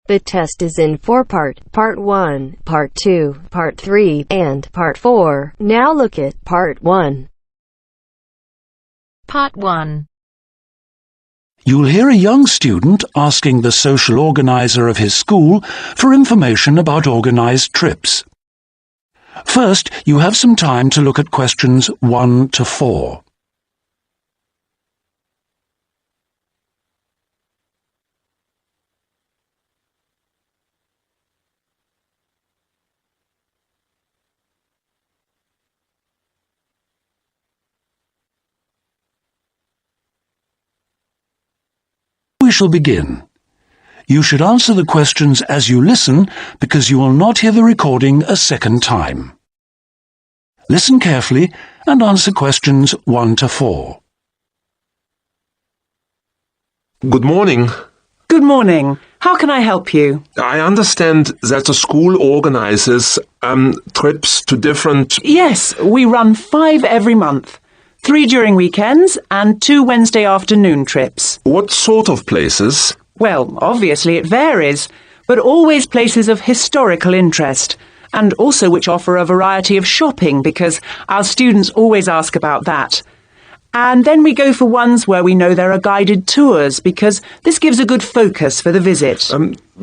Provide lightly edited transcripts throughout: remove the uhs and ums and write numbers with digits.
The test is in 4 parts, Part 1, Part 2, Part 3, and Part 4. Now look at Part 1. Part 1. You'll hear a young student asking the social organizer of his school for information about organized trips. First, you have some time to look at questions 1 to 4. We shall begin. You should answer the questions as you listen because you will not hear the recording a second time. Listen carefully and answer questions 1 to 4. Good morning. Good morning. How can I help you? I understand that the school organizes trips to different... Yes, we run 5 every month. 3 during weekends and 2 Wednesday afternoon trips. What sort of places? Well, obviously it varies, but always places of historical interest, and also which offer a variety of shopping because our students always ask about that. And then we go for ones where we know there are guided tours because this gives a good focus for the visit.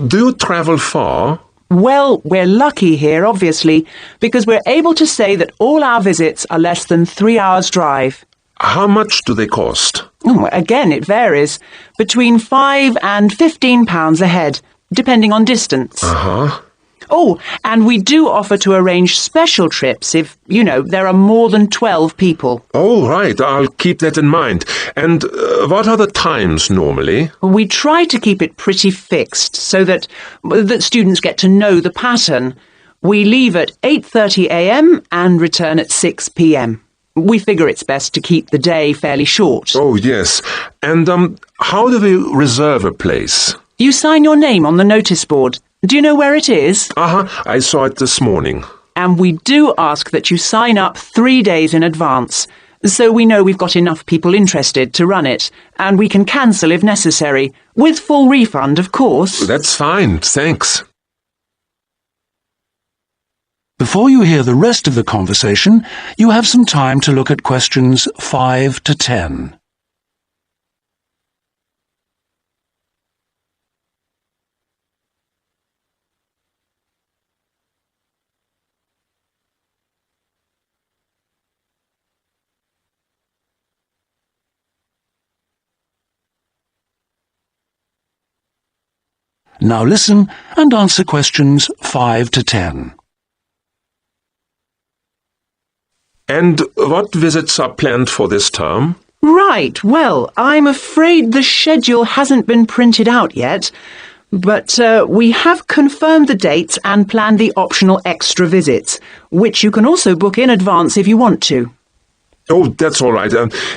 Do you travel far? Well, we're lucky here, obviously, because we're able to say that all our visits are less than 3 hours' drive. How much do they cost? Again, it varies. Between £5 and £15 a head, depending on distance. Uh-huh. Oh, and we do offer to arrange special trips if, there are more than 12 people. Oh, right. I'll keep that in mind. And what are the times normally? We try to keep it pretty fixed so that students get to know the pattern. We leave at 8:30 a.m. and return at 6 p.m. We figure it's best to keep the day fairly short. Oh, yes. And how do we reserve a place? You sign your name on the notice board. Do you know where it is? I saw it this morning. And we do ask that you sign up 3 days in advance, so we know we've got enough people interested to run it, and we can cancel if necessary, with full refund, of course. That's fine, thanks. Before you hear the rest of the conversation, you have some time to look at questions 5 to 10. Now listen and answer questions 5 to 10. And what visits are planned for this term? Right, well, I'm afraid the schedule hasn't been printed out yet, but we have confirmed the dates and planned the optional extra visits, which you can also book in advance if you want to. Oh, that's all right.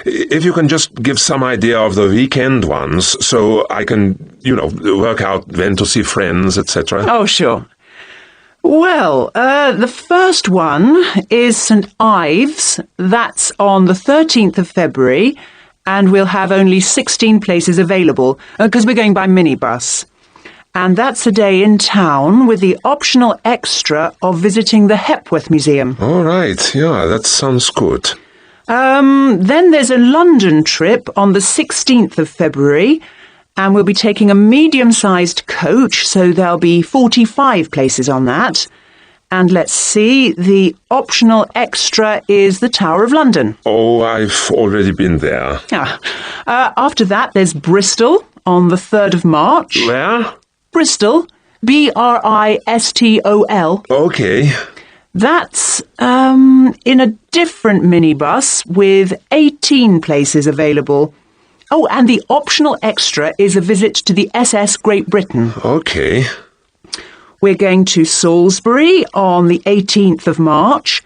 If you can just give some idea of the weekend ones, so I can, work out when to see friends, etc. Oh, sure. Well, the first one is St. Ives. That's on the 13th of February, and we'll have only 16 places available, because we're going by minibus. And that's a day in town with the optional extra of visiting the Hepworth Museum. All right, yeah, that sounds good. Then there's a London trip on the 16th of February, and we'll be taking a medium-sized coach, so there'll be 45 places on that. And let's see, the optional extra is the Tower of London. Oh, I've already been there. After that, there's Bristol on the 3rd of March. Where? Bristol, Bristol. Okay. That's in a different minibus with 18 places available. Oh, and the optional extra is a visit to the SS Great Britain. Okay. We're going to Salisbury on the 18th of March,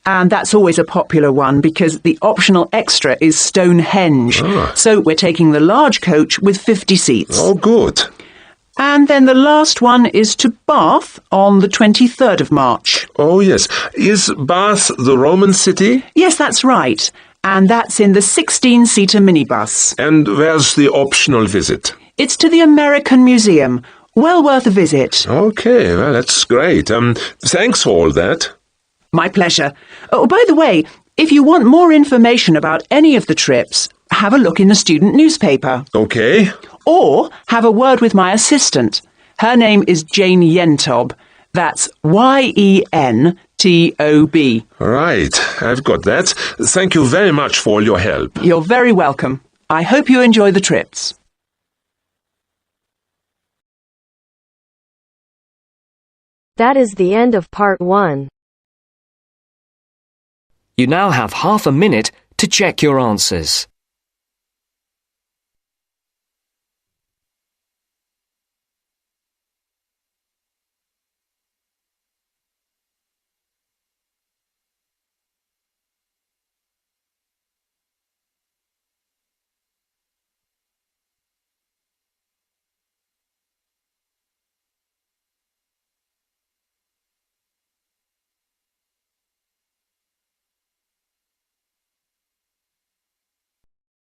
and that's always a popular one because the optional extra is Stonehenge. So we're taking the large coach with 50 seats. Oh, good. And then the last one is to Bath on the 23rd of March. Oh, yes. Is Bath the Roman city? Yes, that's right. And that's in the 16-seater minibus. And where's the optional visit? It's to the American Museum, Well worth a visit. Okay, well, that's great. Thanks for all that. My pleasure. Oh, by the way, if you want more information about any of the trips, have a look in the student newspaper. Okay. Or have a word with my assistant. Her name is Jane Yentob. That's Yentob. Right, I've got that. Thank you very much for all your help. You're very welcome. I hope you enjoy the trips. That is the end of part 1. You now have half a minute to check your answers.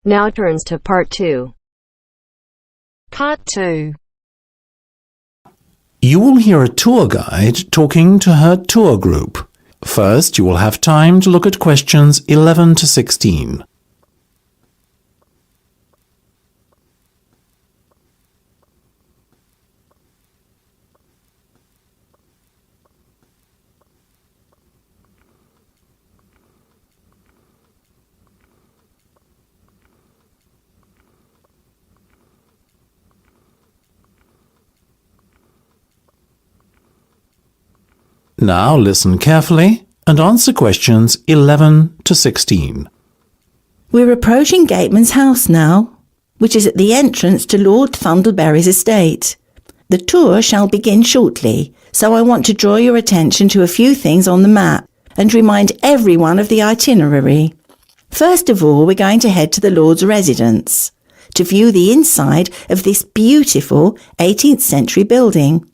Now turns to part 2. Part 2. You will hear a tour guide talking to her tour group. First, you will have time to look at questions 11 to 16. Now listen carefully and answer questions 11 to 16. We're approaching Gateman's house now, which is at the entrance to Lord Thundleberry's estate. The tour shall begin shortly, so I want to draw your attention to a few things on the map and remind everyone of the itinerary. First of all, we're going to head to the Lord's residence to view the inside of this beautiful 18th century building.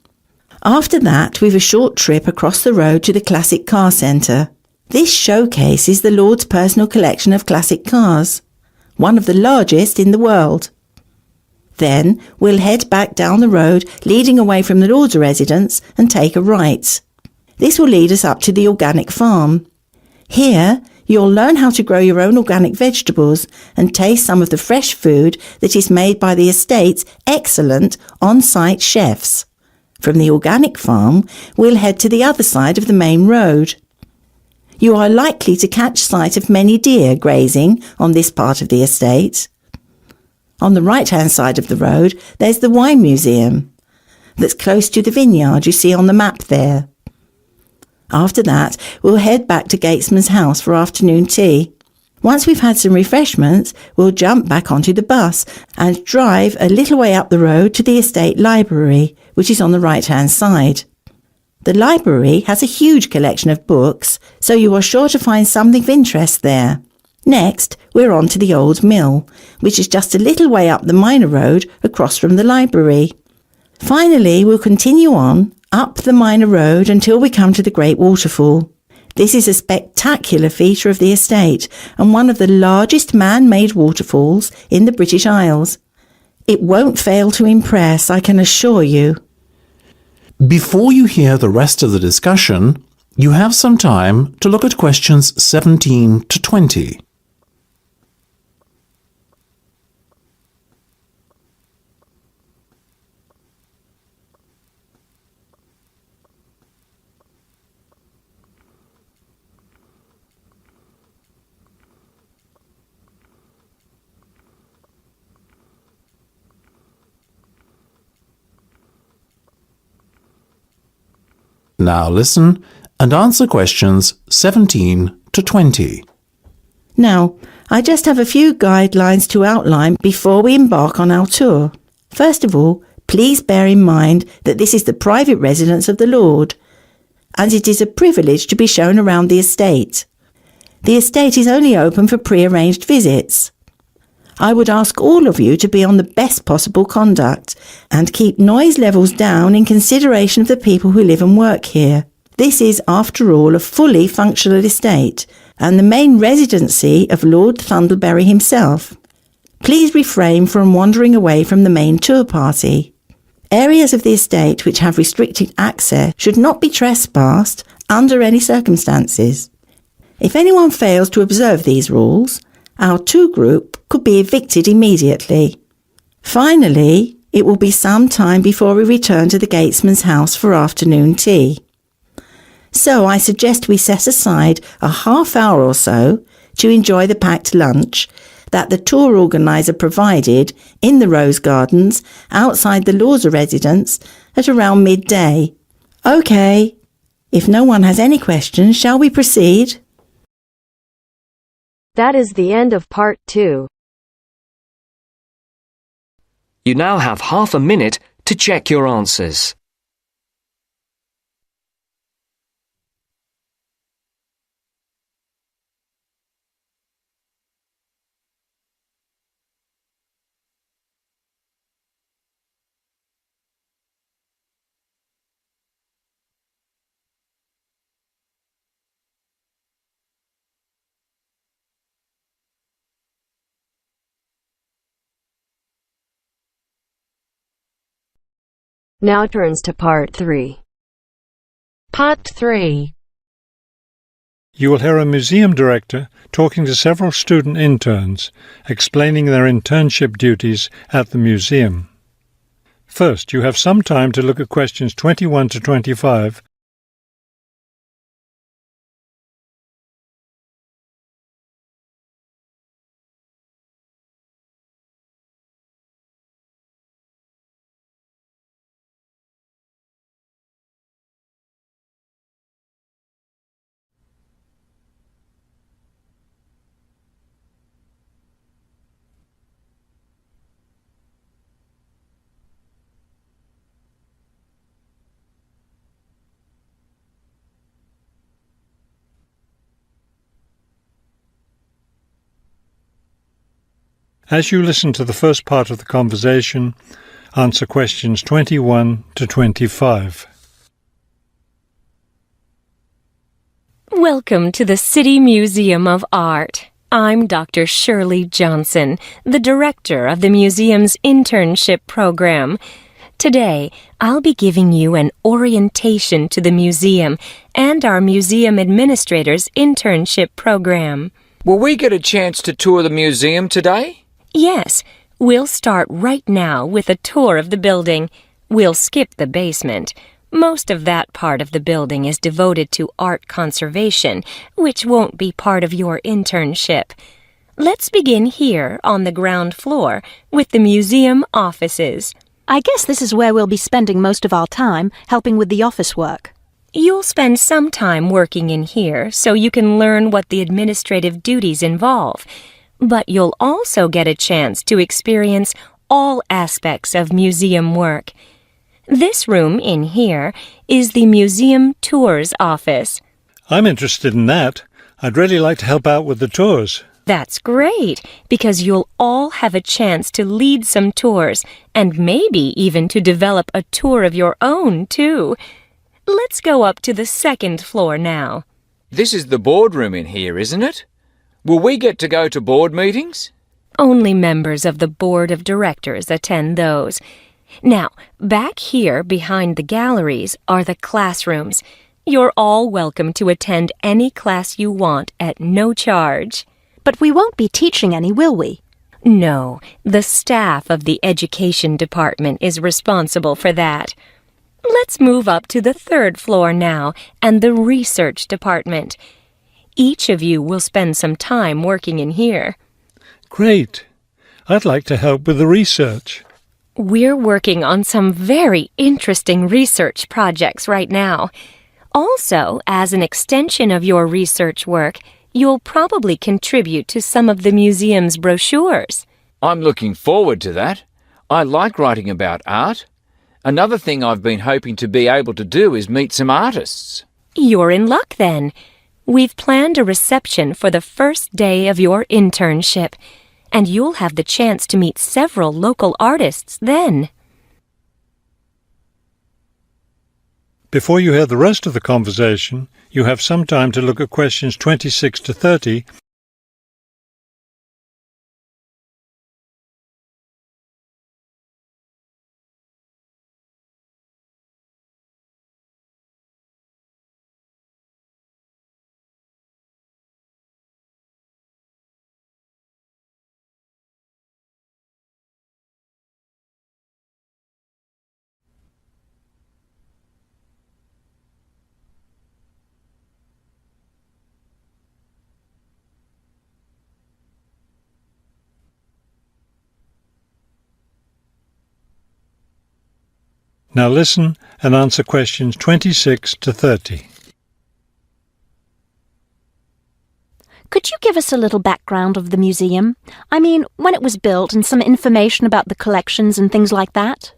After that, we've a short trip across the road to the Classic Car Centre. This showcases the Lord's personal collection of classic cars, one of the largest in the world. Then we'll head back down the road leading away from the Lord's residence and take a right. This will lead us up to the organic farm. Here, you'll learn how to grow your own organic vegetables and taste some of the fresh food that is made by the estate's excellent on-site chefs. From the organic farm, we'll head to the other side of the main road. You are likely to catch sight of many deer grazing on this part of the estate. On the right-hand side of the road, there's the wine museum that's close to the vineyard you see on the map there. After that, we'll head back to Gatesman's house for afternoon tea. Once we've had some refreshments, we'll jump back onto the bus and drive a little way up the road to the estate library, which is on the right-hand side. The library has a huge collection of books, so you are sure to find something of interest there. Next, we're on to the old mill, which is just a little way up the minor road across from the library. Finally, we'll continue on up the minor road until we come to the Great Waterfall. This is a spectacular feature of the estate and one of the largest man-made waterfalls in the British Isles. It won't fail to impress, I can assure you. Before you hear the rest of the discussion, you have some time to look at questions 17 to 20. Now listen and answer questions 17 to 20. Now, I just have a few guidelines to outline before we embark on our tour. First of all, please bear in mind that this is the private residence of the Lord, and it is a privilege to be shown around the estate. The estate is only open for pre-arranged visits. I would ask all of you to be on the best possible conduct and keep noise levels down in consideration of the people who live and work here. This is, after all, a fully functional estate and the main residency of Lord Thundleberry himself. Please refrain from wandering away from the main tour party. Areas of the estate which have restricted access should not be trespassed under any circumstances. If anyone fails to observe these rules, our tour group could be evicted immediately. Finally, it will be some time before we return to the Gatesman's house for afternoon tea. So I suggest we set aside a half hour or so to enjoy the packed lunch that the tour organiser provided in the Rose Gardens outside the Lawser residence at around midday. OK. If no one has any questions, shall we proceed? That is the end of part 2. You now have half a minute to check your answers. Now turns to part 3. Part 3. You will hear a museum director talking to several student interns, explaining their internship duties at the museum. First, you have some time to look at questions 21 to 25. As you listen to the first part of the conversation, answer questions 21 to 25. Welcome to the City Museum of Art. I'm Dr. Shirley Johnson, the director of the museum's internship program. Today, I'll be giving you an orientation to the museum and our museum administrator's internship program. Will we get a chance to tour the museum today? Yes, we'll start right now with a tour of the building. We'll skip the basement. Most of that part of the building is devoted to art conservation, which won't be part of your internship. Let's begin here on the ground floor with the museum offices. I guess this is where we'll be spending most of our time, helping with the office work. You'll spend some time working in here so you can learn what the administrative duties involve. But you'll also get a chance to experience all aspects of museum work. This room in here is the Museum Tours office. I'm interested in that. I'd really like to help out with the tours. That's great, because you'll all have a chance to lead some tours and maybe even to develop a tour of your own, too. Let's go up to the second floor now. This is the boardroom in here, isn't it? Will we get to go to board meetings? Only members of the board of directors attend those. Now, back here behind the galleries are the classrooms. You're all welcome to attend any class you want at no charge. But we won't be teaching any, will we? No, the staff of the education department is responsible for that. Let's move up to the third floor now and the research department. Each of you will spend some time working in here. Great. I'd like to help with the research. We're working on some very interesting research projects right now. Also, as an extension of your research work, you'll probably contribute to some of the museum's brochures. I'm looking forward to that. I like writing about art. Another thing I've been hoping to be able to do is meet some artists. You're in luck then. We've planned a reception for the first day of your internship, and you'll have the chance to meet several local artists then. Before you hear the rest of the conversation, you have some time to look at questions 26 to 30 Now listen and answer questions 26 to 30. Could you give us a little background of the museum? I mean, when it was built and some information about the collections and things like that?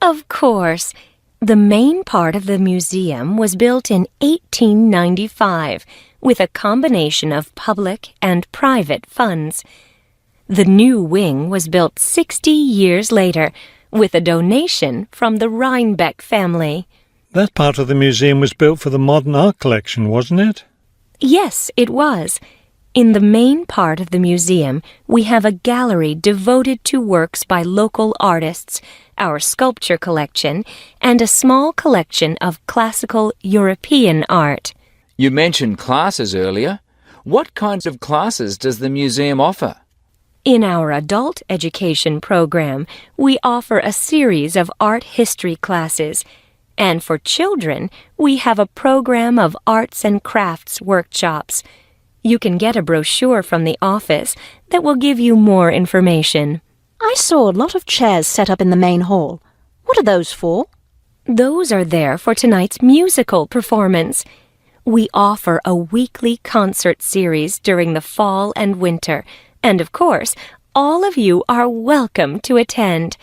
Of course. The main part of the museum was built in 1895 with a combination of public and private funds. The new wing was built 60 years later with a donation from the Rhinebeck family. That part of the museum was built for the modern art collection, wasn't it? Yes, it was. In the main part of the museum, we have a gallery devoted to works by local artists, our sculpture collection, and a small collection of classical European art. You mentioned classes earlier. What kinds of classes does the museum offer? In our adult education program, we offer a series of art history classes, and for children, we have a program of arts and crafts workshops. You can get a brochure from the office that will give you more information. I saw a lot of chairs set up in the main hall. What are those for? Those are there for tonight's musical performance. We offer a weekly concert series during the fall and winter, and of course, all of you are welcome to attend.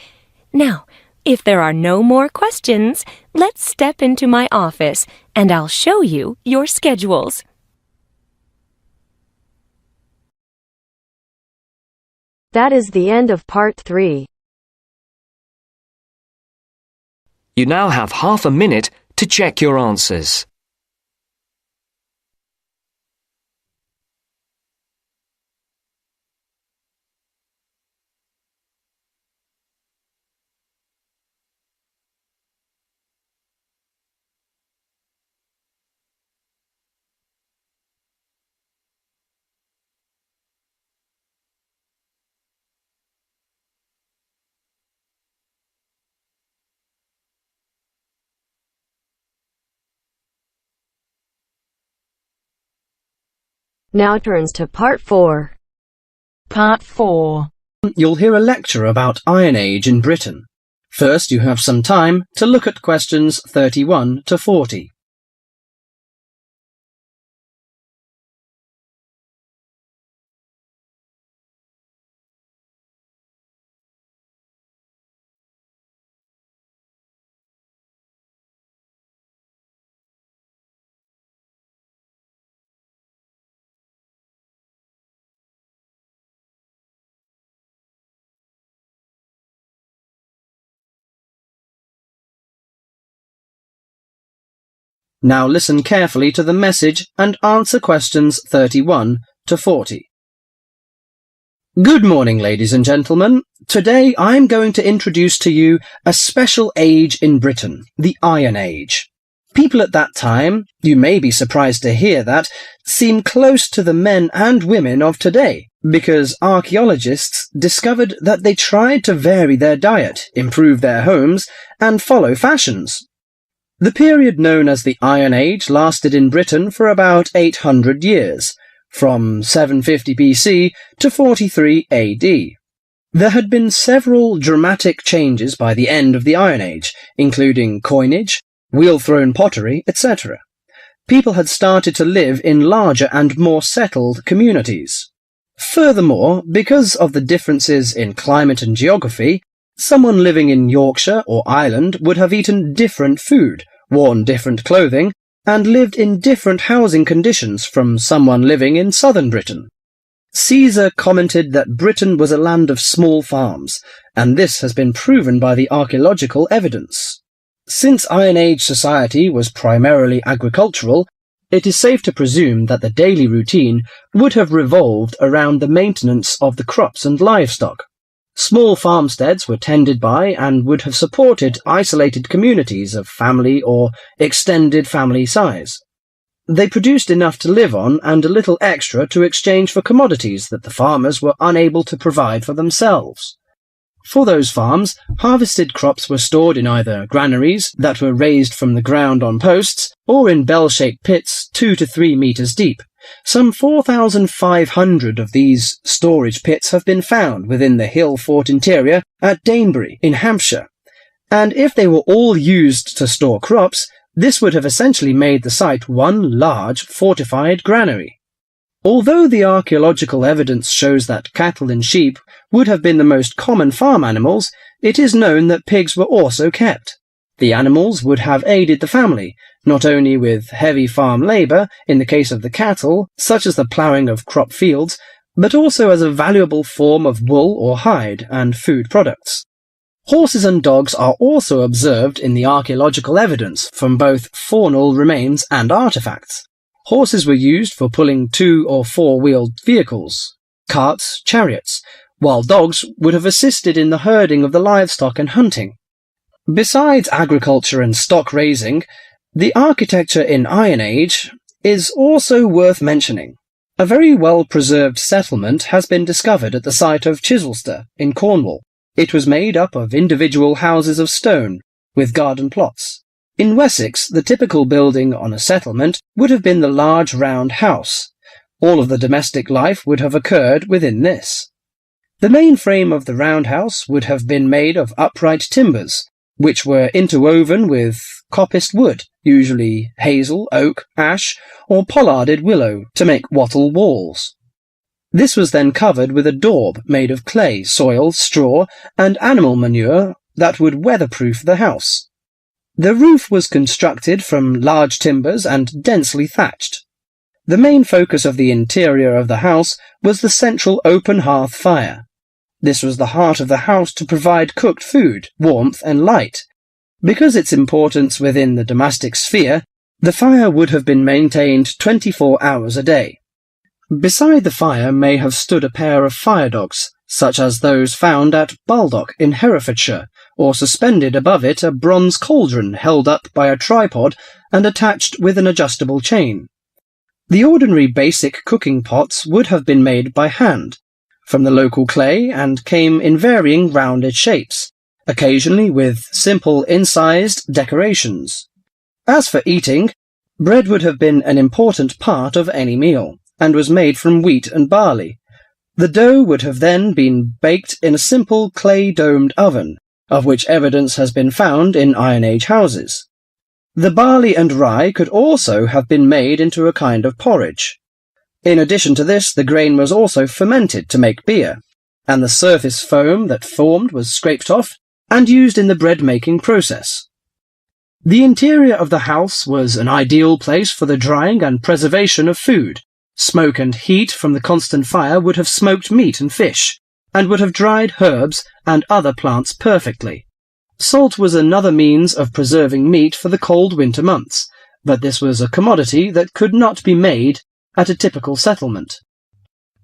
Now, if there are no more questions, let's step into my office and I'll show you your schedules. That is the end of part 3. You now have half a minute to check your answers. Now turns to part 4. Part 4. You'll hear a lecture about Iron Age in Britain. First, you have some time to look at questions 31 to 40. Now listen carefully to the message and answer questions 31 to 40. Good morning, ladies and gentlemen. Today I'm going to introduce to you a special age in Britain, the Iron Age. People at that time, you may be surprised to hear that, seem close to the men and women of today, because archaeologists discovered that they tried to vary their diet, improve their homes, and follow fashions. The period known as the Iron Age lasted in Britain for about 800 years, from 750 BC to 43 AD. There had been several dramatic changes by the end of the Iron Age, including coinage, wheel-thrown pottery, etc. People had started to live in larger and more settled communities. Furthermore, because of the differences in climate and geography, someone living in Yorkshire or Ireland would have eaten different food, worn different clothing, and lived in different housing conditions from someone living in southern Britain. Caesar commented that Britain was a land of small farms, and this has been proven by the archaeological evidence. Since Iron Age society was primarily agricultural, it is safe to presume that the daily routine would have revolved around the maintenance of the crops and livestock. Small farmsteads were tended by and would have supported isolated communities of family or extended family size. They produced enough to live on and a little extra to exchange for commodities that the farmers were unable to provide for themselves. For those farms, harvested crops were stored in either granaries that were raised from the ground on posts or in bell-shaped pits 2 to 3 meters deep. Some 4,500 of these storage pits have been found within the hill fort interior at Danebury in Hampshire. and if they were all used to store crops, this would have essentially made the site one large fortified granary. Although the archaeological evidence shows that cattle and sheep would have been the most common farm animals, it is known that pigs were also kept. The animals would have aided the family, not only with heavy farm labour in the case of the cattle, such as the ploughing of crop fields, but also as a valuable form of wool or hide and food products. Horses and dogs are also observed in the archaeological evidence from both faunal remains and artefacts. Horses were used for pulling 2- or 4-wheeled vehicles, carts, chariots, while dogs would have assisted in the herding of the livestock and hunting. Besides agriculture and stock raising, the architecture in Iron Age is also worth mentioning. A very well-preserved settlement has been discovered at the site of Chislester in Cornwall. It was made up of individual houses of stone, with garden plots. In Wessex, the typical building on a settlement would have been the large round house. All of the domestic life would have occurred within this. The main frame of the roundhouse would have been made of upright timbers, which were interwoven with coppiced wood, usually hazel, oak, ash, or pollarded willow, to make wattle walls. This was then covered with a daub made of clay, soil, straw, and animal manure that would weatherproof the house. The roof was constructed from large timbers and densely thatched. The main focus of the interior of the house was the central open hearth fire. This was the heart of the house to provide cooked food, warmth, and light. Because its importance within the domestic sphere, the fire would have been maintained 24 hours a day. Beside the fire may have stood a pair of fire dogs, such as those found at Baldock in Herefordshire, or suspended above it a bronze cauldron held up by a tripod and attached with an adjustable chain. The ordinary basic cooking pots would have been made by hand, from the local clay, and came in varying rounded shapes, occasionally with simple incised decorations. As for eating, bread would have been an important part of any meal, and was made from wheat and barley. The dough would have then been baked in a simple clay-domed oven, of which evidence has been found in Iron Age houses. The barley and rye could also have been made into a kind of porridge. In addition to this, the grain was also fermented to make beer, and the surface foam that formed was scraped off and used in the bread-making process. The interior of the house was an ideal place for the drying and preservation of food. Smoke and heat from the constant fire would have smoked meat and fish, and would have dried herbs and other plants perfectly. Salt was another means of preserving meat for the cold winter months, but this was a commodity that could not be made at a typical settlement.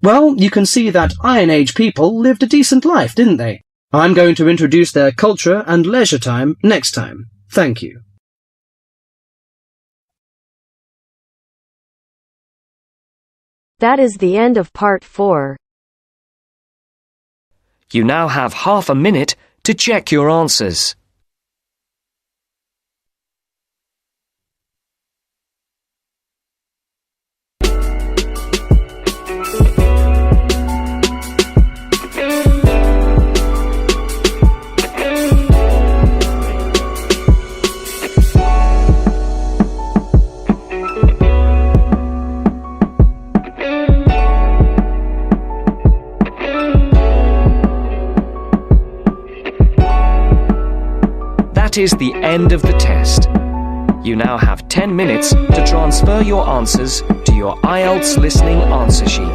Well, you can see that Iron Age people lived a decent life, didn't they? I'm going to introduce their culture and leisure time next time. Thank you. That is the end of part 4. You now have half a minute to check your answers. That is the end of the test. You now have 10 minutes to transfer your answers to your IELTS listening answer sheet.